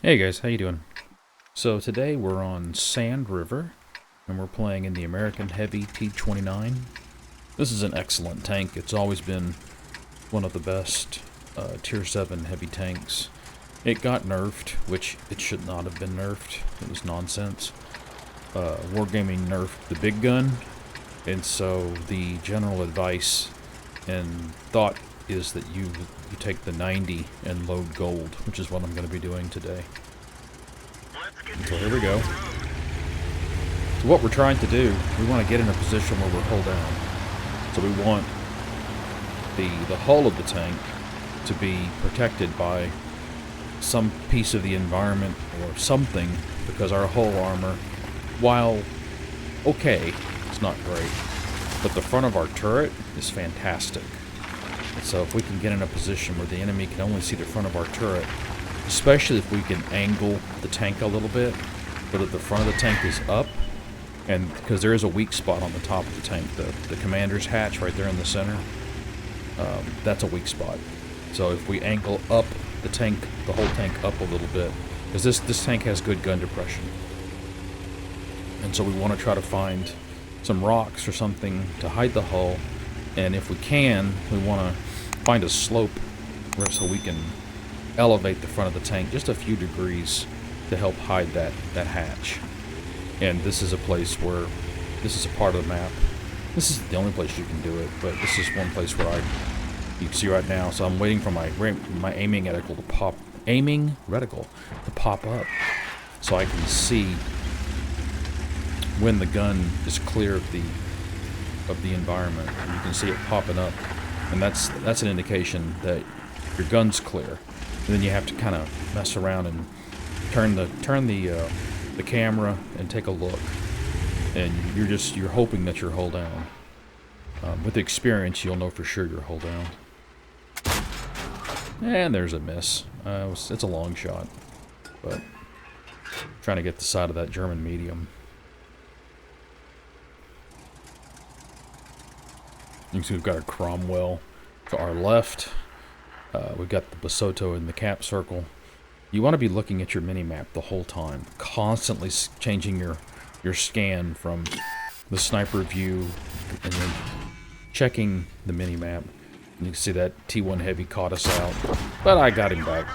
Hey guys, how you doing? So today we're on Sandriver, and we're playing in the American Heavy T29. This is an excellent tank. It's always been one of the best Tier 7 heavy tanks. It got nerfed, which it should not have been nerfed. It was nonsense. Wargaming nerfed the big gun, and so the general advice and thought is that you take the 90 and load gold, which is what I'm going to be doing today. So here we go. So what we're trying to do, we want to get in a position where we're hull down. So we want the hull of the tank to be protected by some piece of the environment or something, because our hull armor, while okay, it's not great, but the front of our turret is fantastic. And so if we can get in a position where the enemy can only see the front of our turret, especially if we can angle the tank a little bit, but if the front of the tank is up, and because there is a weak spot on the top of the tank, the commander's hatch right there in the center, that's a weak spot. So if we angle up the tank, the whole tank up a little bit, because this tank has good gun depression, and so we want to try to find some rocks or something to hide the hull, and if we can, we want to find a slope where so we can elevate the front of the tank just a few degrees to help hide that hatch. And this is a place where, this is a part of the map. This is the only place you can do it, but this is one place where you can see right now. So I'm waiting for my aiming reticle to pop up, so I can see when the gun is clear of the environment. And you can see it popping up, and that's an indication that your gun's clear. And then you have to kind of mess around and turn the camera and take a look, and you're hoping that you're hull down. With experience, you'll know for sure you're hull down. And there's a miss. It's a long shot, but trying to get the side of that German medium. You can see we've got a Cromwell to our left. We've got the Basotto in the cap circle. You want to be looking at your mini-map the whole time, constantly changing your scan from the sniper view and then checking the mini-map. And you can see that T1 Heavy caught us out, but I got him back.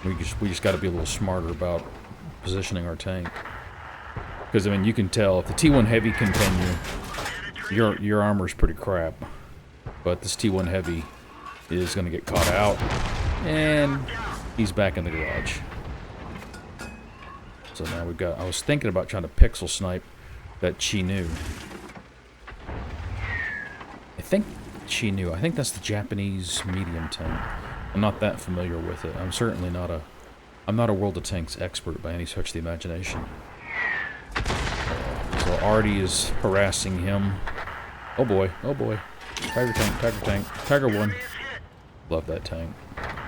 We just got to be a little smarter about positioning our tank, because I mean, you can tell if the T1 Heavy can pin you, your armor's pretty crap. But this T1 Heavy is going to get caught out, and he's back in the garage. So now we've got, I was thinking about trying to pixel snipe that Chinu. I think Chinu, I think that's the Japanese medium tank. I'm not that familiar with it. I'm certainly not I'm not a World of Tanks expert by any stretch of the imagination. So Artie is harassing him. Oh boy, oh boy. Tiger tank, Tiger 1. Love that tank.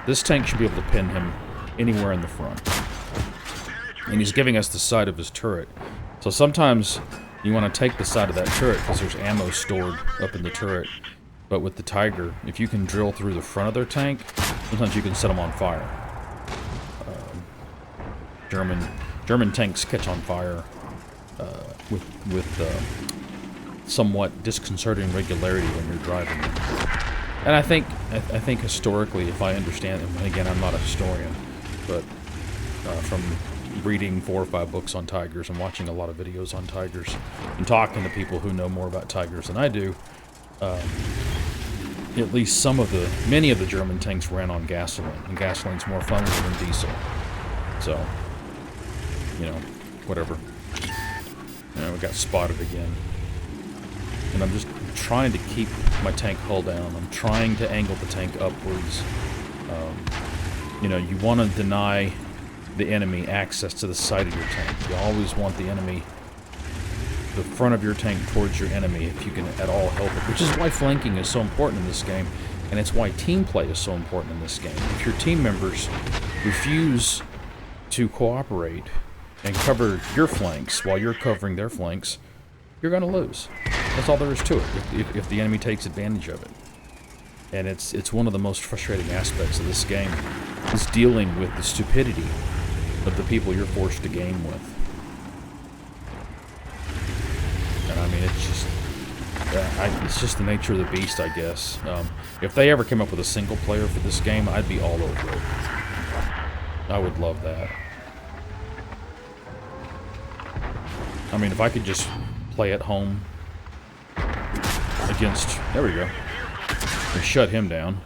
This tank should be able to pin him anywhere in the front. And he's giving us the side of his turret. So sometimes you want to take the side of that turret because there's ammo stored up in the turret. But with the Tiger, if you can drill through the front of their tank, sometimes you can set them on fire. German tanks catch on fire with somewhat disconcerting regularity when you're driving. And I think historically, if I understand, and again, I'm not a historian, but from reading 4 or 5 books on Tigers and watching a lot of videos on Tigers and talking to people who know more about Tigers than I do, at least many of the German tanks ran on gasoline, and gasoline's more flammable than diesel. So, you know, whatever. We got spotted again. And I'm just trying to keep my tank hull down. I'm trying to angle the tank upwards. You know, you want to deny the enemy access to the side of your tank. You always want the front of your tank towards your enemy if you can at all help it, which is why flanking is so important in this game, and it's why team play is so important in this game. If your team members refuse to cooperate and cover your flanks while you're covering their flanks, you're going to lose. That's all there is to it, if the enemy takes advantage of it. And it's one of the most frustrating aspects of this game. is dealing with the stupidity of the people you're forced to game with. And I mean, it's just the nature of the beast, I guess. If they ever came up with a single player for this game, I'd be all over it. I would love that. I mean, if I could just play at home against... There we go. We shut him down.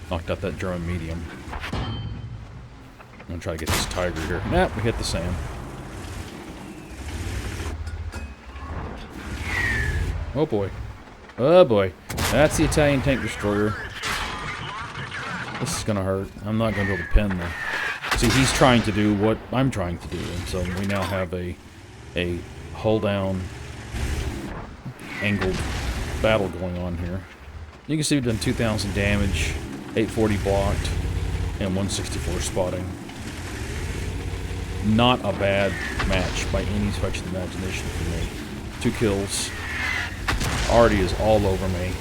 Knocked out that German medium. I'm gonna try to get this tiger here. Nah, we hit the sand. Oh boy. Oh boy. That's the Italian tank destroyer. This is gonna hurt. I'm not gonna be able to pin them. See, he's trying to do what I'm trying to do, and so we now have a hull down angled battle going on here. You can see we've done 2,000 damage, 840 blocked, and 164 spotting. Not a bad match by any stretch of the imagination for me. 2 kills. Artie is all over me,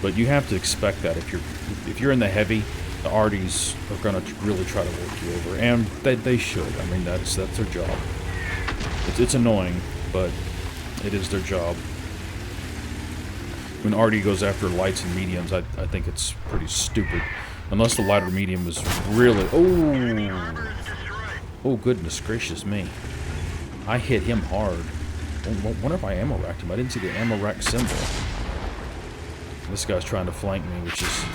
but you have to expect that if you're in the heavy, the Arties are going to really try to work you over, and they should. I mean, that's their job. It's annoying, but it is their job. When Artie goes after lights and mediums, I think it's pretty stupid, unless the lighter medium is really... Oh goodness gracious me! I hit him hard. I wonder if I ammo racked him. I didn't see the ammo rack symbol. This guy's trying to flank me, which is...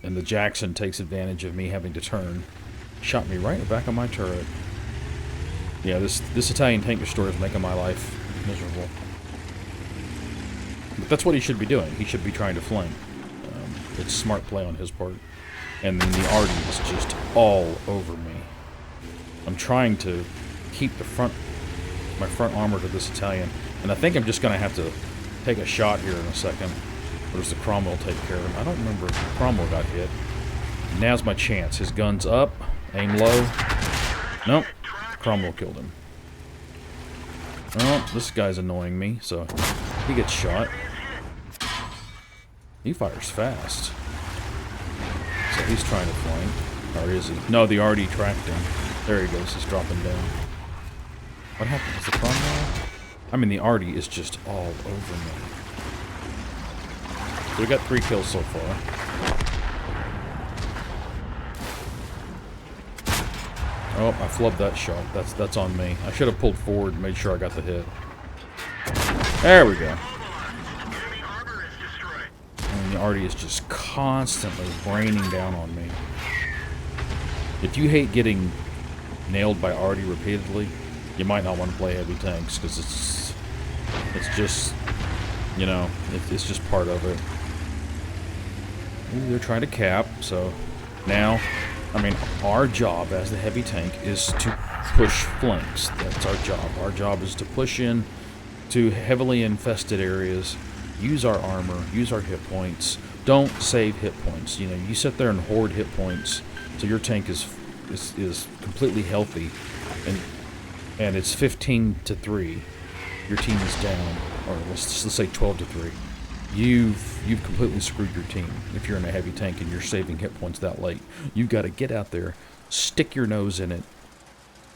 And the Jackson takes advantage of me having to turn. Shot me right in the back of my turret. Yeah, this Italian tank destroyer is making my life miserable. But that's what he should be doing. He should be trying to flank. It's smart play on his part. And then the Artie is just all over me. I'm trying to keep my front armor to this Italian, and I think I'm just going to have to take a shot here in a second. Or does the Cromwell take care of him? I don't remember if Cromwell got hit. Now's my chance. His gun's up, aim low. Nope, Cromwell killed him. Oh, this guy's annoying me, so he gets shot. He fires fast. So he's trying to flank. Or is he? No, the Artie tracked him. There he goes, he's dropping down. What happened? Is the Cromwell? I mean, the Artie is just all over me. So we got 3 kills so far. Oh, I flubbed that shot. That's on me. I should have pulled forward and made sure I got the hit. There we go. And the Artie is just constantly raining down on me. If you hate getting nailed by Artie repeatedly, you might not want to play heavy tanks, because it's just, you know, it's just part of it. Ooh, they're trying to cap, so now, I mean, our job as the heavy tank is to push flanks. That's our job. Our job is to push in to heavily infested areas, use our armor, use our hit points. Don't save hit points. You know, you sit there and hoard hit points so your tank is completely healthy, and it's 15-3. Your team is down, or let's say 12-3. You've completely screwed your team if you're in a heavy tank and you're saving hit points that late. You've got to get out there, stick your nose in it,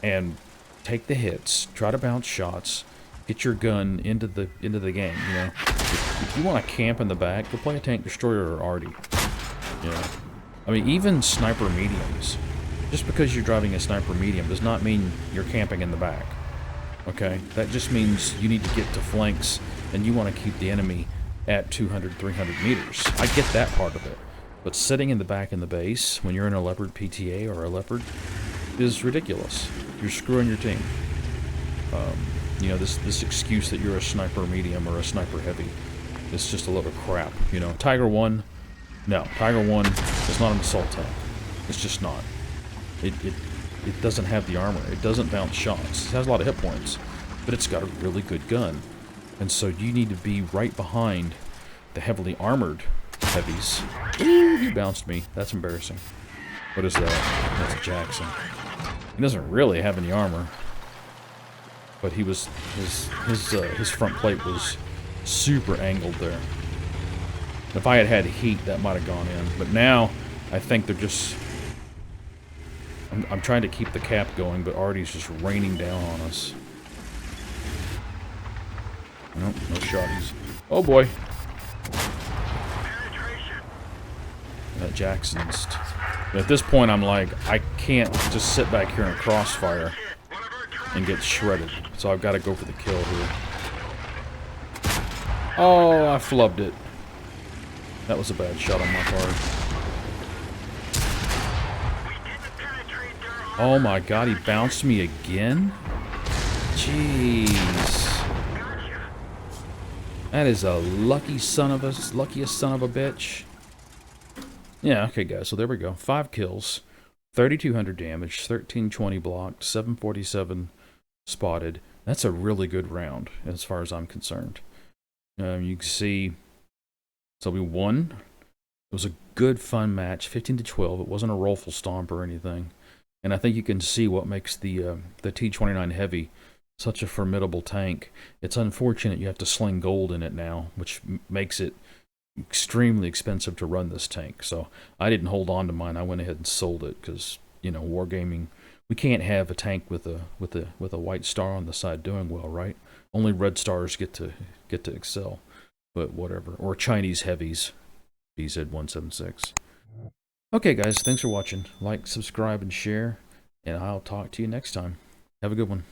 and take the hits. Try to bounce shots. Get your gun into the game. You know, if you want to camp in the back, go play a tank destroyer or Artie. You know, I mean, even sniper mediums. Just because you're driving a sniper medium does not mean you're camping in the back. Okay, that just means you need to get to flanks and you want to keep the enemy at 200, 300 meters. I get that part of it. But sitting in the back in the base when you're in a Leopard PTA or a Leopard is ridiculous. You're screwing your team. You know, this excuse that you're a sniper medium or a sniper heavy is just a load of crap. You know, Tiger 1, no, Tiger 1 is not an assault tank. It's just not. It doesn't have the armor. It doesn't bounce shots. It has a lot of hit points, but it's got a really good gun. And so you need to be right behind the heavily armored heavies. Ooh, he bounced me. That's embarrassing. What is that? That's a Jackson. He doesn't really have any armor, but he was his front plate was super angled there. If I had had heat, that might have gone in. But now, I think they're just I'm trying to keep the cap going, but Artie's just raining down on us. Nope, no shotties. Oh boy. Jackson's. At this point, I'm like, I can't just sit back here in a crossfire and get shredded. So I've got to go for the kill here. Oh, I flubbed it. That was a bad shot on my part. Oh my god, he bounced me again? Jeez. That is a luckiest son of a bitch. Yeah, okay guys, so there we go. 5 kills, 3,200 damage, 1320 blocked, 747 spotted. That's a really good round, as far as I'm concerned. You can see, so we won. It was a good, fun match, 15-12. It wasn't a rifle stomp or anything. And I think you can see what makes the T29 Heavy such a formidable tank. It's unfortunate you have to sling gold in it now, which makes it extremely expensive to run this tank. So I didn't hold on to mine. I went ahead and sold it because, you know, wargaming, we can't have a tank with a white star on the side doing well, right? Only red stars get to excel. But whatever. Or Chinese heavies. BZ176. Okay guys, thanks for watching. Like, subscribe, and share, and I'll talk to you next time. Have a good one.